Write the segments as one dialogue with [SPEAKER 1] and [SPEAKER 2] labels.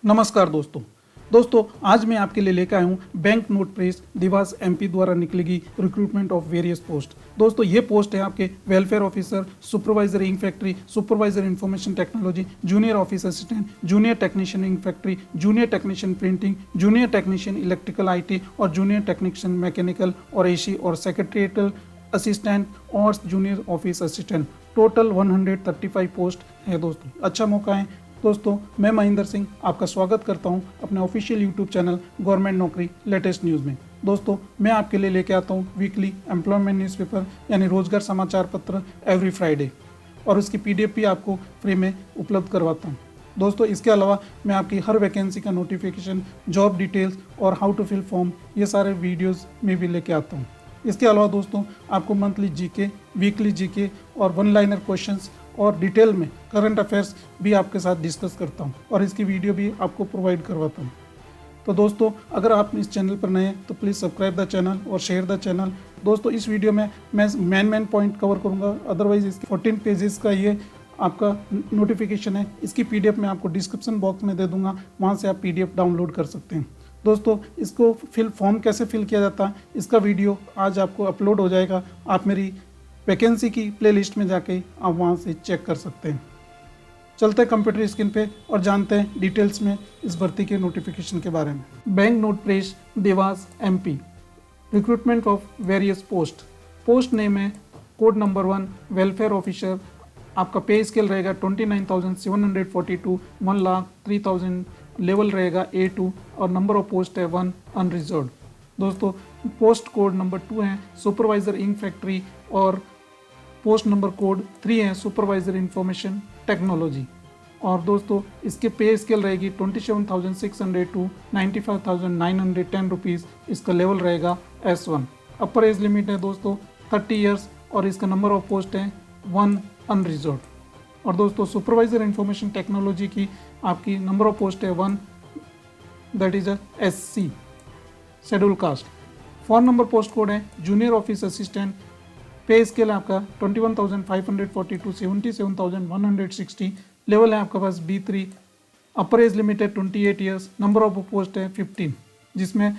[SPEAKER 1] नमस्कार दोस्तों आज मैं आपके लिए लेकर आया हूँ bank note press Dewas MP द्वारा निकलेगी रिक्रूटमेंट ऑफ वेरियस पोस्ट। दोस्तों ये पोस्ट है आपके welfare officer, supervisor ink factory, supervisor information technology, junior office assistant, junior technician ink factory, junior technician printing, junior technician electrical IT और junior technician mechanical और AC और secretarial assistant और junior office assistant. Total 135 post है दोस्तों। अच्छा मौका है दोस्तों। मैं महेंद्र सिंह आपका स्वागत करता हूं अपने ऑफिशियल यूट्यूब चैनल गवर्नमेंट नौकरी लेटेस्ट न्यूज़ में। दोस्तों मैं आपके लिए लेके आता हूं वीकली एम्प्लॉयमेंट न्यूज़पेपर यानी रोजगार समाचार पत्र एवरी फ्राइडे, और उसकी पीडीएफ भी आपको फ्री में उपलब्ध करवाता हूं। दोस्तों इसके अलावा मैं आपकी हर वैकेंसी का नोटिफिकेशन, जॉब डिटेल्स और हाउ टू फिल फॉर्म ये सारे वीडियोज़ में भी लेके आता हूँ। इसके अलावा दोस्तों आपको मंथली जीके, वीकली जीके और वन लाइनर क्वेश्चंस और डिटेल में करंट अफेयर्स भी आपके साथ डिस्कस करता हूं और इसकी वीडियो भी आपको प्रोवाइड करवाता हूं। तो दोस्तों अगर आप इस चैनल पर नए हैं तो प्लीज़ सब्सक्राइब द चैनल और शेयर द चैनल। दोस्तों इस वीडियो में मैं मेन पॉइंट कवर करूंगा, अदरवाइज इसके 14 पेजेस का ये आपका नोटिफिकेशन है। इसकी पीडीएफ मैं आपको डिस्क्रिप्शन बॉक्स में दे दूंगा, वहाँ से आप पीडीएफ डाउनलोड कर सकते हैं। दोस्तों इसको फॉर्म कैसे फिल किया जाता है इसका वीडियो आज आपको अपलोड हो जाएगा। आप मेरी वैकेंसी की प्लेलिस्ट में जाके आप वहाँ से चेक कर सकते हैं। चलते हैं कंप्यूटर स्क्रीन पे और जानते हैं डिटेल्स में इस भर्ती के नोटिफिकेशन के बारे में। Bank note press Dewas MP, recruitment of various post. Post name है कोड नंबर 1 वेलफेयर ऑफिसर। आपका पे स्केल रहेगा 29,742, 1,03,000। लेवल रहेगा A2 और नंबर ऑफ पोस्ट है 1 अनरिजर्व्ड। दोस्तों पोस्ट कोड नंबर 2 है सुपरवाइजर इंक फैक्ट्री और पोस्ट नंबर कोड 3 है सुपरवाइजर इंफॉर्मेशन टेक्नोलॉजी। और दोस्तों इसके पे स्केल रहेगी 27,600 टू 95,910 रुपीज़। इसका लेवल रहेगा S1। अपर एज लिमिट है दोस्तों 30 इयर्स और इसका नंबर ऑफ पोस्ट है 1 अनरिजर्व्ड। और दोस्तों सुपरवाइजर इंफॉर्मेशन टेक्नोलॉजी की आपकी नंबर ऑफ पोस्ट है 1, that is SC schedule caste. Phone number post code है junior office assistant. Pay scale है आपका 21,540 टू 77,160। लेवल है आपके पास B3। अपर एज लिमिट है 28 इयर्स। नंबर ऑफ पोस्ट है 15, जिसमें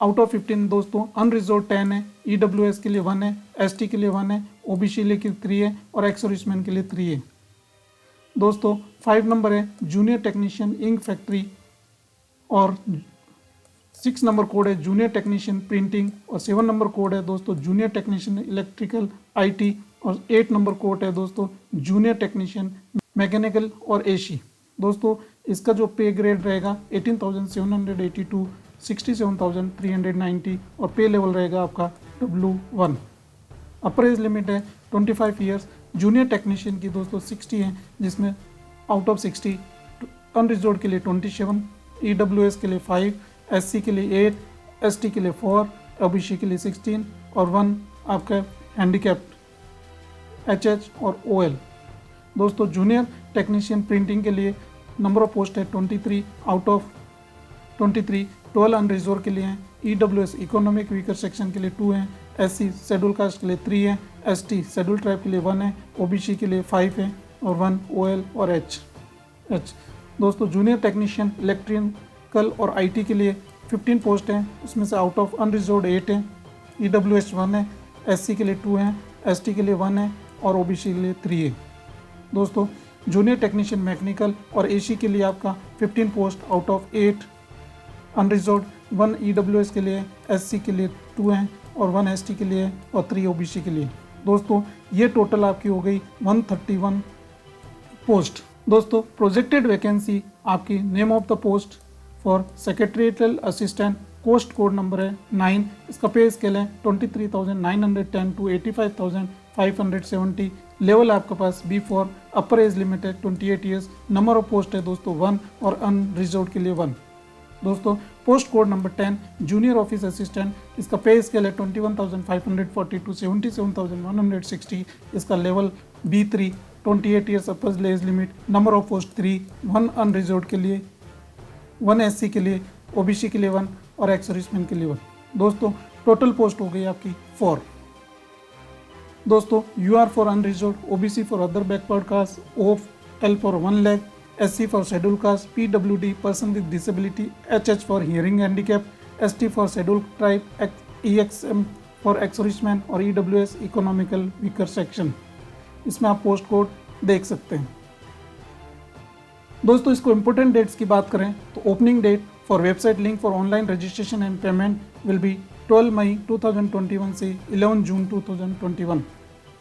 [SPEAKER 1] आउट ऑफ 15 दोस्तों अनरिजर्व्ड 10 है, EWS के लिए 1 है, ST के लिए 1 है, OBC के लिए 3 है और एक्स सर्विसमैन के लिए 3 है। दोस्तों 5 नंबर है जूनियर टेक्नीशियन इंक फैक्ट्री और 6 नंबर कोड है जूनियर टेक्नीशियन प्रिंटिंग और 7 नंबर कोड है दोस्तों जूनियर टेक्नीशियन इलेक्ट्रिकल IT और 8 नंबर कोड है दोस्तों जूनियर टेक्नीशियन मैकेनिकल और AC। दोस्तों इसका जो पे ग्रेड रहेगा 18,782, 67,390 और पे लेवल रहेगा आपका W1। अपर एज लिमिट है 25 इयर्स। जूनियर टेक्नीशियन की दोस्तों 60 है, जिसमें आउट ऑफ 60 अनरिजर्व्ड के लिए 27, EWS के लिए 5, SC के लिए 8, ST के लिए 4, OBC के लिए 16 और 1 आपका हैंडीकैप्ड HH और OL। दोस्तों जूनियर टेक्नीशियन प्रिंटिंग के लिए नंबर ऑफ पोस्ट है 23 आउट ऑफ 23, 12 अनरिजर्व्ड के लिए हैं, EWS इकोनॉमिक वीकर सेक्शन के लिए 2 हैं, SC शेड्यूल कास्ट के लिए 3 है, ST शेड्यूल ट्राइब के लिए 1 है, OBC के लिए 5 है और 1 OL और H। दोस्तों जूनियर टेक्नीशियन इलेक्ट्रिकल और IT के लिए 15 पोस्ट हैं, उसमें से आउट ऑफ अनरिजर्व्ड 8 हैं, EWS 1 है, SC के लिए 2 हैं, ST के लिए 1 है और OBC के लिए 3 है। दोस्तों जूनियर टेक्नीशियन मैकेनिकल और AC के लिए आपका 15 post out of 8 unreserved, 1 EWS के लिए, SC के लिए 2 हैं और 1 ST के लिए और 3 OBC के लिए। दोस्तों ये टोटल आपकी हो गई 131 पोस्ट। दोस्तों प्रोजेक्टेड वैकेंसी आपकी name of the post for secretarial assistant, post code number है 9। इसका पे स्केल है 23,910 टू 85,570। लेवल है आपके पास B4। अपर एज लिमिट है 28 इयर्स। नंबर ऑफ पोस्ट है दोस्तों 1 और अनरिजर्व्ड के लिए 1। दोस्तों post code number 10 junior office assistant. इसका पे स्केल है 21,540 टू 77,160। इसका level B3, 28 years upper age limit. Number of post 3, 1 unreserved के लिए, 1 SC के लिए, OBC के लिए 1 और एक्स सर्विसमैन के लिए 1। दोस्तों टोटल पोस्ट हो गई आपकी 4। दोस्तों UR for unreserved, OBC for other backward caste, OF L for 1 lakh, SC for scheduled caste, PWD person with disability, HH for hearing handicap, ST for scheduled tribe, EXM for ex-serviceman और EWS economical weaker section. इसमें आप post code देख सकते हैं। दोस्तों इसको important dates की बात करें तो opening date for website link for online registration and payment will be 12 May 2021 से 11 जून 2021।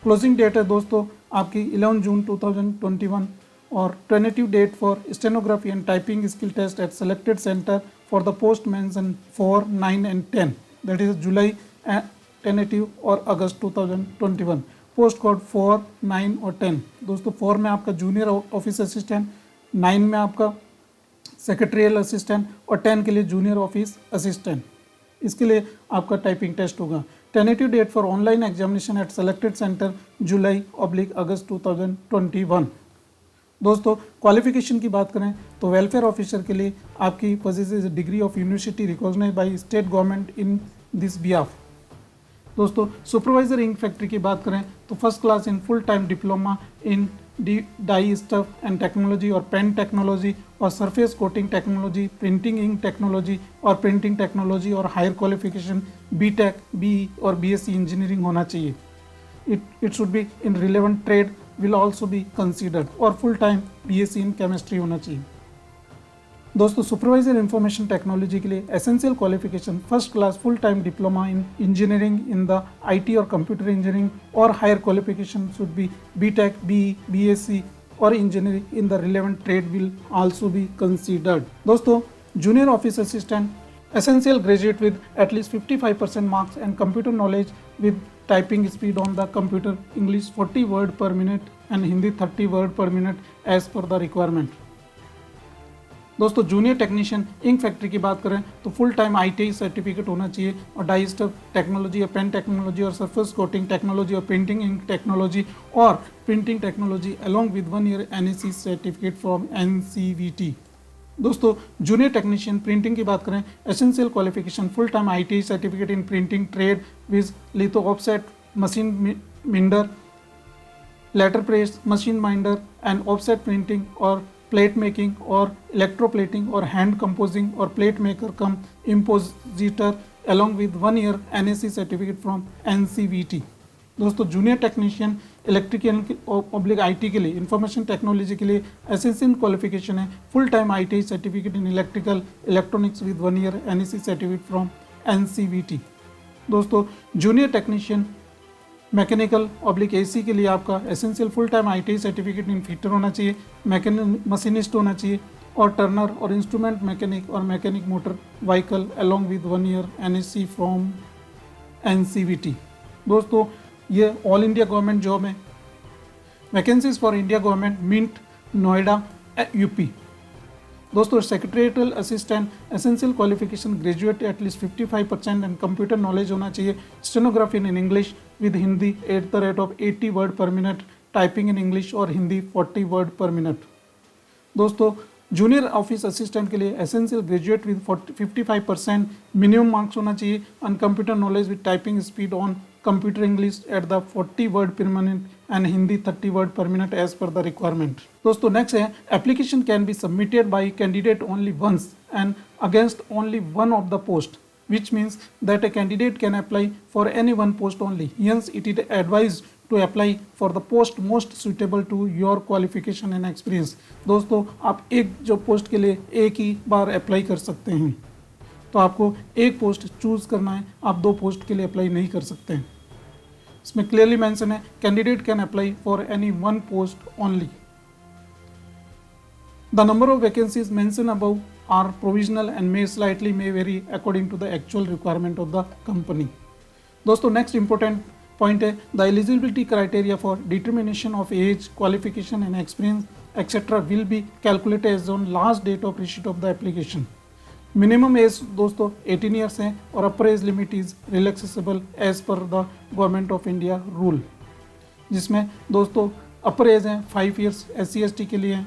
[SPEAKER 1] क्लोजिंग डेट है दोस्तों आपकी 11 जून 2021 और tentative date for stenography and typing skill test at selected centre for the post mention 4, 9 and 10 that is July tentative और अगस्त 2021। Post code 4, 9 और 10। दोस्तों 4 में आपका जूनियर ऑफिस असिस्टेंट, 9 में आपका सेक्रेटरियल असिस्टेंट और 10 के लिए जूनियर ऑफिस असिस्टेंट। इसके लिए आपका टाइपिंग टेस्ट होगा। Tentative date for online examination at selected centre जुलाई/अगस्त 2021। दोस्तों क्वालिफिकेशन की बात करें तो वेलफेयर ऑफिसर के लिए आपकी possesses degree of university recognized by state government in this behalf. दोस्तों सुपरवाइजर इंक फैक्ट्री की बात करें तो first class in full time diploma in dye stuff and technology और पेन टेक्नोलॉजी और surface coating technology, printing ink technology और printing technology और higher qualification BTech, BE और बीएससी इंजीनियरिंग होना चाहिए। It should be in relevant trade will also be considered और full time BSc in chemistry होना चाहिए। दोस्तों सुपरवाइजर इंफॉर्मेशन टेक्नोलॉजी के लिए essential qualification first class full time diploma in engineering in the IT और computer engineering और higher qualification should be BTech, BE, BSc और engineering in the relevant trade will also be considered. दोस्तों junior office assistant essential graduate with at least 55% marks and computer knowledge with typing speed on the computer, English 40 word per minute and Hindi 30 word per minute as per the requirement. दोस्तों junior technician ink factory की बात करें तो full time ITI certificate होना चाहिए और dye stuff technology और pen technology और सरफेस कोटिंग टेक्नोलॉजी और प्रिंटिंग इंक टेक्नोलॉजी और printing technology along with 1 year NSC certificate from NCVT. दोस्तों जूनियर टेक्नीशियन प्रिंटिंग की बात करें essential qualification full time ITI certificate in printing trade with litho offset machine minder, letter press, machine minder and offset printing और plate making और electroplating और hand composing और plate maker cum इम्पोजिटर along with 1 year NSC certificate from NCVT. दोस्तों junior technician electrical public IT के लिए information technology के लिए essential qualification है full time ITI certificate in electrical electronics with 1 year NSC certificate from NCVT. दोस्तों junior technician mechanical oblique AC के लिए आपका essential full time ITI certificate in fitter होना चाहिए, मशीनिस्ट होना चाहिए और टर्नर और इंस्ट्रूमेंट मैकेनिक और mechanic motor vehicle along with 1 year NSC from NCVT. दोस्तों ये ऑल इंडिया गवर्नमेंट जॉब है। Vacancies for India government mint Noida UP. दोस्तों secretarial assistant essential qualification graduate at least 55% and computer knowledge होना चाहिए, stenography in English with Hindi at the rate of 80 word per minute, typing in English और Hindi 40 word per minute. दोस्तों junior office assistant के लिए essential graduate with 55% minimum marks होना चाहिए and computer knowledge with typing speed on computer English at the 40 word per minute and Hindi 30 word per minute as per the requirement. दोस्तों next है application can be submitted by candidate only once and against only one of the post which means that a candidate can apply for any one post only. Hence it is advised to apply for the post most suitable to your qualification and experience. दोस्तों आप एक job post के लिए एक ही बार apply कर सकते हैं, तो आपको एक पोस्ट चूज करना है, आप 2 पोस्ट के लिए अप्लाई नहीं कर सकते हैं। इसमें क्लियरली मेंशन है candidate can apply for any one post only. The number of vacancies mentioned above are provisional and may vary according to the actual requirement of the company. दोस्तों next important point है the eligibility criteria for determination of age, qualification and experience etcetera will be calculated as on last date of receipt of the application. Minimum age दोस्तों 18 years है और upper age limit is relaxable as per the government of India rule, जिसमें दोस्तों अपर as है 5 years SC/ST के लिए,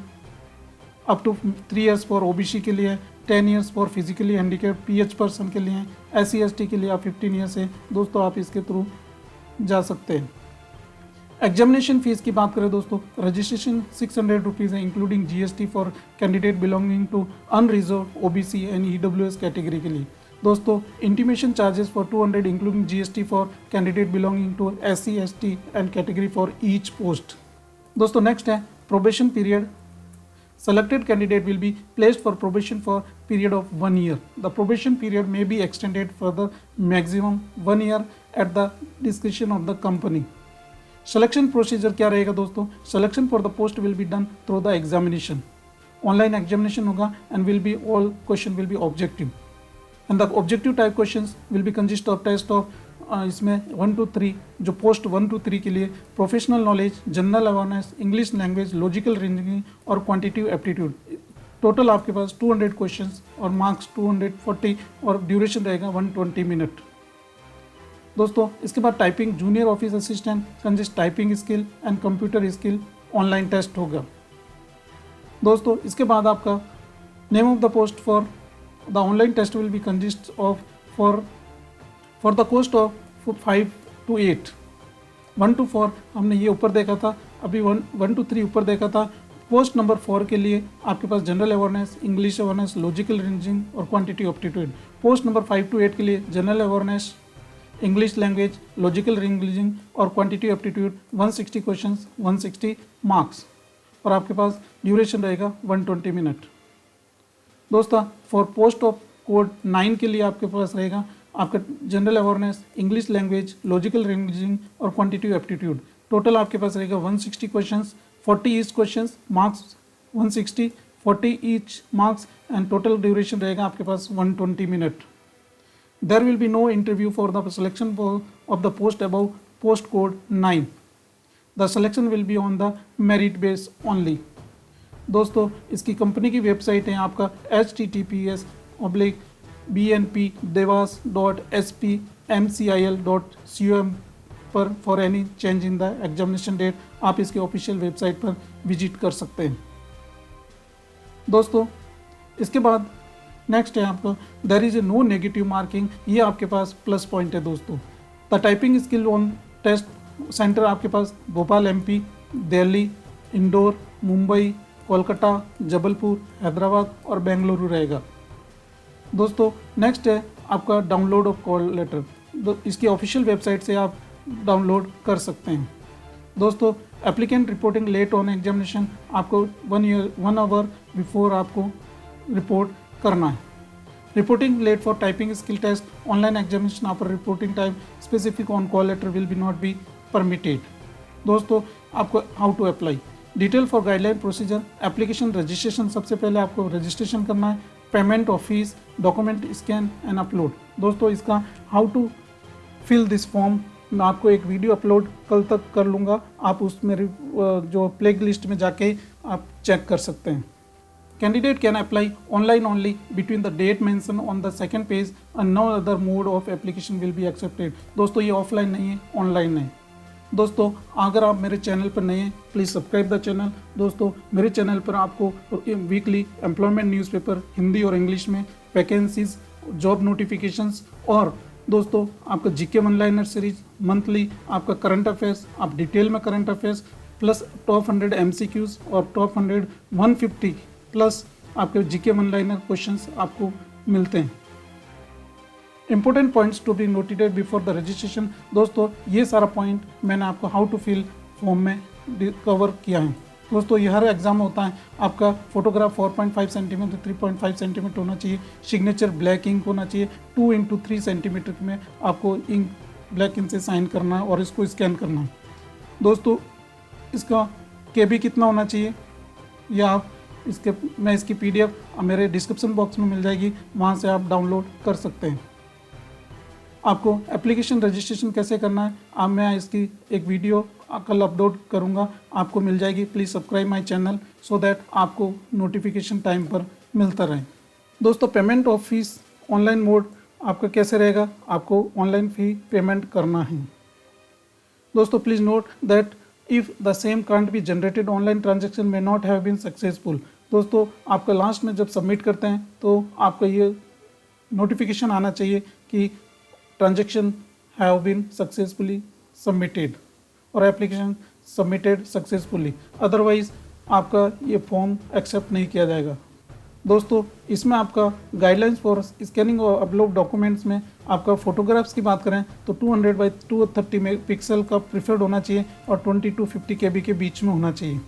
[SPEAKER 1] up to 3 years for OBC के लिए, 10 years for physically handicap PH person के लिए, SC/ST के लिए आप 15 ईयर्स है। दोस्तों आप इसके थ्रू जा सकते हैं। एग्जामिनेशन फीस की बात करें दोस्तों, रजिस्ट्रेशन 600 रुपीज़ है including GST for candidate belonging to unreserve OBC and EWS category के लिए। दोस्तों intimation charges for 200 including GST for candidate belonging to SC ST and category for each post. दोस्तों next है probation period. Selected candidate will be placed for probation for period of 1 year. The probation period may be extended further maximum 1 year at the discretion of the company. Selection procedure क्या रहेगा दोस्तों? Selection for the post will be done through the examination. Online examination होगा and will be all question will be objective. And the objective type questions will be consist of test of इसमें 1 to 3 जो post 1 to 3 के लिए professional knowledge, general awareness, English language, logical reasoning और quantitative aptitude. Total आपके पास 200 questions और marks 240 और duration रहेगा 120 minute. दोस्तों इसके बाद typing junior office assistant consist typing skill and computer skill online test होगा। दोस्तों इसके बाद आपका name of the post for the online test will be consist of for the cost of 5 to 8। 1 to 4 हमने ये ऊपर देखा था, अभी 1 to 3 ऊपर देखा था। पोस्ट नंबर 4 के लिए आपके पास general awareness, English awareness, logical reasoning और quantity aptitude. Post number 5 to 8 के लिए general awareness, English language, logical reasoning और क्वांटिटी एप्टीट्यूड 160 क्वेश्चंस 160 मार्क्स और आपके पास ड्यूरेशन रहेगा 120 मिनट। दोस्तों फॉर पोस्ट ऑफ कोड 9 के लिए आपके पास रहेगा आपका general awareness, English language, logical reasoning और क्वांटिटेटिव एप्टीट्यूड। टोटल आपके पास रहेगा 160 questions, 40 each questions, marks 160, 40 each marks and total duration रहेगा आपके पास 120 minute. There will be no interview for the selection of the post above post code 9। The selection will be on the merit base only. दोस्तों इसकी company की website है आपका https://bnpdevas.spmcil.com पर for any change in the examination date आप इसके official website पर visit कर सकते हैं। दोस्तों इसके बाद नेक्स्ट है आपका there is a no negative marking, ये आपके पास प्लस पॉइंट है दोस्तों। The typing skill on test centre आपके पास भोपाल MP, दिल्ली, इंदौर, मुंबई, कोलकाता, जबलपुर, हैदराबाद और बेंगलुरु रहेगा। दोस्तों नेक्स्ट है आपका डाउनलोड ऑफ कॉल लेटर, इसकी ऑफिशियल वेबसाइट से आप डाउनलोड कर सकते हैं। दोस्तों applicant reporting late on examination आपको 1 आवर बिफोर आपको रिपोर्ट करना है। Reporting late for typing skill test online examination after reporting time specific on call letter will be not be permitted. दोस्तों आपको how to apply, detail for guideline procedure, application registration, सबसे पहले आपको registration करना है, payment of fees, document scan and upload. दोस्तों इसका how to fill this form मैं आपको एक वीडियो अपलोड कल तक कर लूँगा, आप उसमें जो प्ले लिस्ट में जाके आप चेक कर सकते हैं। Candidate can apply online only between the date mention on the second page and no other mode of application will be accepted. दोस्तों ये ऑफलाइन नहीं है, ऑनलाइन है। दोस्तों अगर आप मेरे चैनल पर नए हैं प्लीज़ सब्सक्राइब द चैनल। दोस्तों मेरे चैनल पर आपको वीकली एम्प्लॉयमेंट न्यूज़पेपर हिंदी और इंग्लिश में, वैकेंसीज, जॉब नोटिफिकेशंस और दोस्तों आपका GK one liner series, monthly आपका करंट अफेयर्स, आप डिटेल में current affairs plus top 100 MCQs और टॉप 100 150 प्लस आपके जीके वन लाइनर क्वेश्चंस आपको मिलते हैं। Important points to be noted before the registration. दोस्तों ये सारा पॉइंट मैंने आपको हाउ टू फिल फॉर्म में कवर किया है। दोस्तों ये हर एग्जाम होता है आपका फोटोग्राफ 4.5 सेंटीमीटर 3.5 सेंटीमीटर होना चाहिए, सिग्नेचर ब्लैक इंक होना चाहिए, 2 into 3 सेंटीमीटर में आपको इंक ब्लैक इंक से साइन करना है और इसको स्कैन करना है। दोस्तों इसका KB कितना होना चाहिए या आप मैं इसकी PDF मेरे डिस्क्रिप्शन बॉक्स में मिल जाएगी, वहाँ से आप डाउनलोड कर सकते हैं। आपको एप्लीकेशन रजिस्ट्रेशन कैसे करना है अब मैं इसकी एक वीडियो कल अपलोड करूंगा, आपको मिल जाएगी। Please subscribe my channel so that आपको नोटिफिकेशन टाइम पर मिलता रहे। दोस्तों payment of fees online mode आपका कैसे रहेगा, आपको ऑनलाइन फ़ी पेमेंट करना है। दोस्तों please note that if the same can't be generated online transaction may not have been successful. दोस्तों आपका लास्ट में जब सबमिट करते हैं तो आपका ये नोटिफिकेशन आना चाहिए कि transaction have been successfully submitted और एप्लीकेशन सबमिटेड सक्सेसफुली, अदरवाइज आपका ये फॉर्म एक्सेप्ट नहीं किया जाएगा। दोस्तों इसमें आपका गाइडलाइंस फॉर स्कैनिंग और अपलोड डॉक्यूमेंट्स में आपका फोटोग्राफ्स की बात करें तो 200 बाई 230 पिक्सल का प्रिफर्ड होना चाहिए और 20 to 50 KB के बीच में होना चाहिए।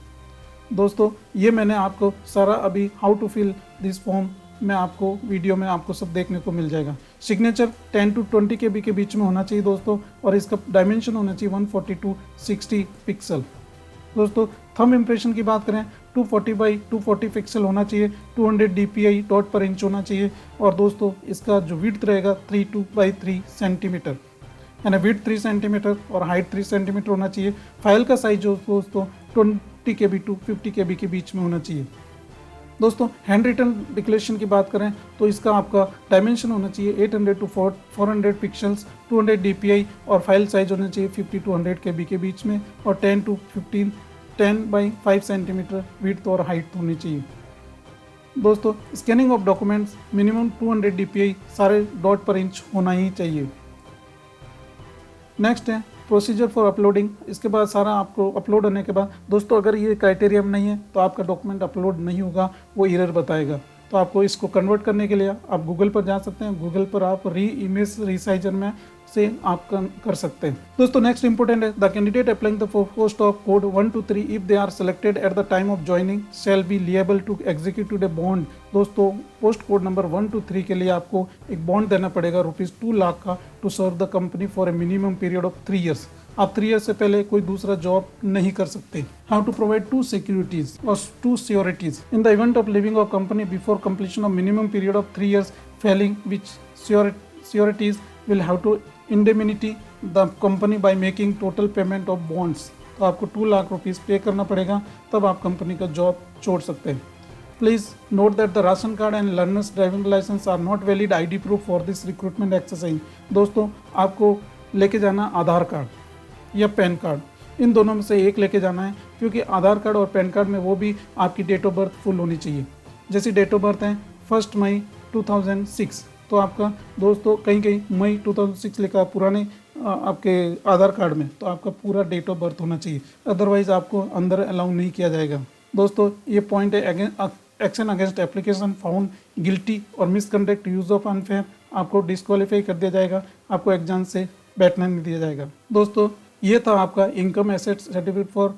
[SPEAKER 1] दोस्तों ये मैंने आपको सारा अभी how to fill this form में आपको वीडियो में आपको सब देखने को मिल जाएगा। सिग्नेचर 10 to 20 KB के बीच में होना चाहिए दोस्तों, और इसका डायमेंशन होना चाहिए 140 to 60 पिक्सल। दोस्तों थंब इम्प्रेशन की बात करें 240 बाई 240 पिक्सल होना चाहिए, 200 DPI डॉट पर इंच होना चाहिए, और दोस्तों इसका जो विड्थ रहेगा 3 by 3 सेंटीमीटर, यानी विड्थ 3 सेंटीमीटर और हाइट 3 सेंटीमीटर होना चाहिए। फाइल का साइज जो दोस्तों 20 KB to 50 KB के बीच में होना चाहिए। दोस्तों हैंड रिटन डिक्लेरेशन की बात करें तो इसका आपका डायमेंशन होना चाहिए 800 to 400 पिक्सल्स, 200 DPI, और फाइल साइज होना चाहिए 50 to 100 KB के बीच में, और 10 to 15 10 by 5 सेंटीमीटर विड्थ और हाइट होनी चाहिए। दोस्तों scanning of documents minimum 200 DPI सारे डॉट पर इंच होना ही चाहिए। नेक्स्ट है प्रोसीजर फॉर अपलोडिंग। इसके बाद सारा आपको अपलोड होने के बाद दोस्तों अगर ये क्राइटेरिया में नहीं है तो आपका डॉक्यूमेंट अपलोड नहीं होगा, वो एरर बताएगा। तो आपको इसको कन्वर्ट करने के लिए आप गूगल पर जा सकते हैं, गूगल पर आप इमेज रिसाइजर में से आप कर सकते हैं। दोस्तों नेक्स्ट इंपॉर्टेंट है the candidate applying the post of code 1 to 3 if they are selected at the time of joining shall be liable to execute a bond. दोस्तों पोस्ट कोड नंबर 1 to 3 के लिए आपको एक बॉन्ड देना पड़ेगा ₹2 लाख का, to serve the company for a minimum period of 3 years। आप 3 years से पहले कोई दूसरा जॉब नहीं कर सकते। हाउ टू प्रोवाइड 2 securities और 2 surety in the event of living of company before completion of minimum period of 3 years, failing which sureties will have to indemnity the company by making total payment of bonds. तो आपको 2 lakh rupees पे करना पड़ेगा, तब आप company का job छोड़ सकते हैं। Please note that the ration card and learners driving licence are not valid ID proof for this recruitment exercise. दोस्तों आपको लेके जाना आधार कार्ड या पैन कार्ड, इन दोनों में से एक लेके जाना है, क्योंकि आधार कार्ड और पैन कार्ड में वो भी आपकी डेट ऑफ बर्थ फुल होनी चाहिए। जैसी डेट ऑफ बर्थ है 1 मई 2006, तो आपका दोस्तों कहीं मई 2006 लिखा पुराने आपके आधार कार्ड में, तो आपका पूरा डेट ऑफ बर्थ होना चाहिए, अदरवाइज आपको अंदर अलाउ नहीं किया जाएगा। दोस्तों ये पॉइंट है action against application found guilty और मिसकंडक्ट यूज ऑफ अनफेयर, आपको डिस्क्वालीफाई कर दिया जाएगा, आपको एग्जाम से बैठने नहीं दिया जाएगा। दोस्तों ये था आपका income asset certificate for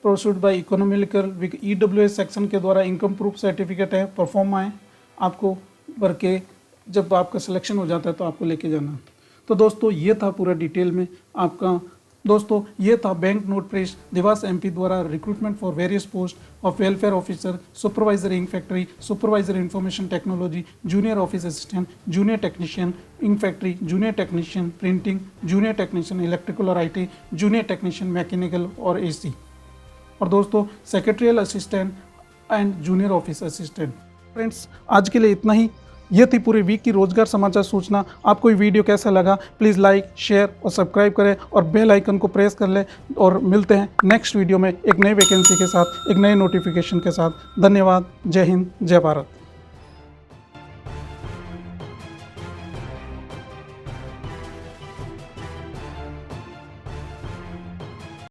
[SPEAKER 1] proceed bye economical EWS section के द्वारा इनकम प्रूफ सर्टिफिकेट है, परफॉर्म आए आपको भर के जब आपका सिलेक्शन हो जाता है तो आपको लेके जाना। तो दोस्तों ये था पूरा डिटेल में आपका। दोस्तों ये था bank note press Dewas MP द्वारा recruitment for various post of welfare officer, supervisor ink factory, supervisor information technology, junior office assistant, junior technician ink factory, junior technician printing, junior technician electrical और IT, junior technician mechanical और AC, और दोस्तों secretarial assistant and junior office assistant. Friends आज के लिए इतना ही। ये थी पूरी वीक की रोजगार समाचार सूचना। आपको ये वीडियो कैसा लगा प्लीज़ लाइक, शेयर और सब्सक्राइब करें और बेल आइकन को प्रेस कर लें, और मिलते हैं नेक्स्ट वीडियो में एक नई वैकेंसी के साथ, एक नए नोटिफिकेशन के साथ। धन्यवाद। जय हिंद, जय भारत।